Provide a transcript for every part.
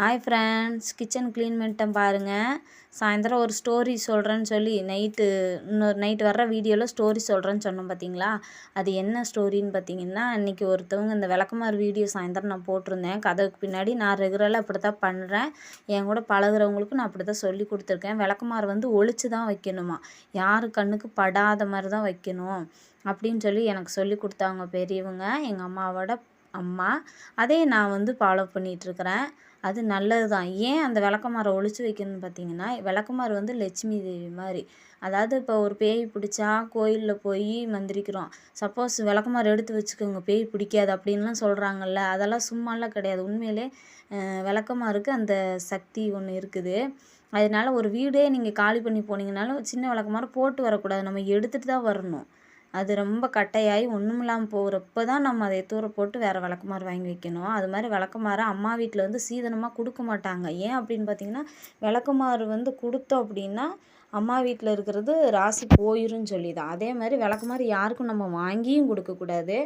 Hi friends, kitchen clean பண்ணிட்டேன் பாருங்கள். சாயந்தரம் ஒரு ஸ்டோரி சொல்கிறேன்னு சொல்லி நைட்டு வர்ற வீடியோவில் ஸ்டோரி சொல்கிறேன்னு சொன்னோம் பார்த்தீங்களா. அது என்ன ஸ்டோரின்னு பார்த்தீங்கன்னா, அன்றைக்கி ஒருத்தவங்க இந்த விளக்குமாறு வீடியோ சாயந்தரம் நான் போட்டிருந்தேன். கதவுக்கு பின்னாடி நான் ரெகுலராக அப்படி தான் பண்ணுறேன். என் கூட பழகுறவங்களுக்கும் நான் அப்படி தான் சொல்லி கொடுத்துருக்கேன். விளக்குமாறு வந்து ஒளிச்சு தான் வைக்கணுமா, யார் கண்ணுக்கு படாத மாதிரி தான் வைக்கணும் அப்படின்னு சொல்லி எனக்கு சொல்லி கொடுத்தாங்க பெரியவங்க, எங்கள் அம்மாவோட அம்மா. அதே நான் வந்து ஃபாலோ பண்ணிகிட்ருக்கிறேன். அது நல்லது தான். ஏன் அந்த விளக்கமார ஒளிச்சு வைக்கணும்னு பார்த்தீங்கன்னா, விளக்கமாறு வந்து லட்சுமி தேவி மாதிரி. அதாவது இப்போ ஒரு பேய் பிடிச்சா கோயிலில் போய் மந்திரிக்கிறோம். சப்போஸ் விளக்கமாறு எடுத்து வச்சுக்கோங்க, பேய் பிடிக்காது அப்படின்லாம் சொல்கிறாங்கல்ல, அதெல்லாம் சும்மாலாம் கிடையாது. உண்மையிலே விளக்கமாருக்கு அந்த சக்தி ஒன்று இருக்குது. அதனால ஒரு வீடே நீங்கள் காலி பண்ணி போனீங்கனாலும் சின்ன விளக்கமாறு போட்டு வரக்கூடாது, நம்ம எடுத்துகிட்டு தான் வரணும். அது ரொம்ப கட்டையாகி ஒன்றுமில்லாமல் போகிறப்ப தான் நம்ம அதை தூர போட்டு வேறு விளக்குமாறு வாங்கி வைக்கணும். அது மாதிரி விளக்குமாறு அம்மா வீட்டில் வந்து சீதனமாக கொடுக்க மாட்டாங்க. ஏன் அப்படின்னு பார்த்தீங்கன்னா, விளக்குமாறு வந்து கொடுத்தோம் அப்படின்னா அம்மா வீட்டில் இருக்கிறது ராசி போயிருன்னு சொல்லி தான். அதே மாதிரி விளக்குமாறு யாருக்கும் நம்ம வாங்கியும் கொடுக்கக்கூடாது.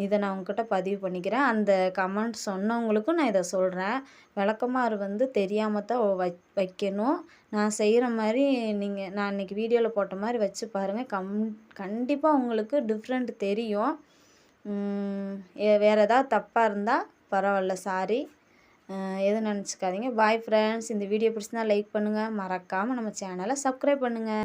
இதை நான் உங்ககிட்ட பதிவு பண்ணிக்கிறேன். அந்த கமெண்ட் சொன்னவங்களுக்கும் நான் இதை சொல்கிறேன். விளக்கமாறு வந்து தெரியாமல் தான் வைக்கணும். நான் செய்கிற மாதிரி நான் இன்றைக்கி வீடியோவில் போட்ட மாதிரி வச்சு பாருங்கள். கண்டிப்பாக உங்களுக்கு டிஃப்ரெண்ட் தெரியும். வேறு ஏதாவது தப்பாக இருந்தால் பரவாயில்ல, சாரி. எதுவும் நினச்சிக்காதீங்க. Bye friends. இந்த வீடியோ பிடிச்சிருந்தா லைக் பண்ணுங்கள். மறக்காமல் நம்ம சேனலை சப்ஸ்கிரைப் பண்ணுங்கள்.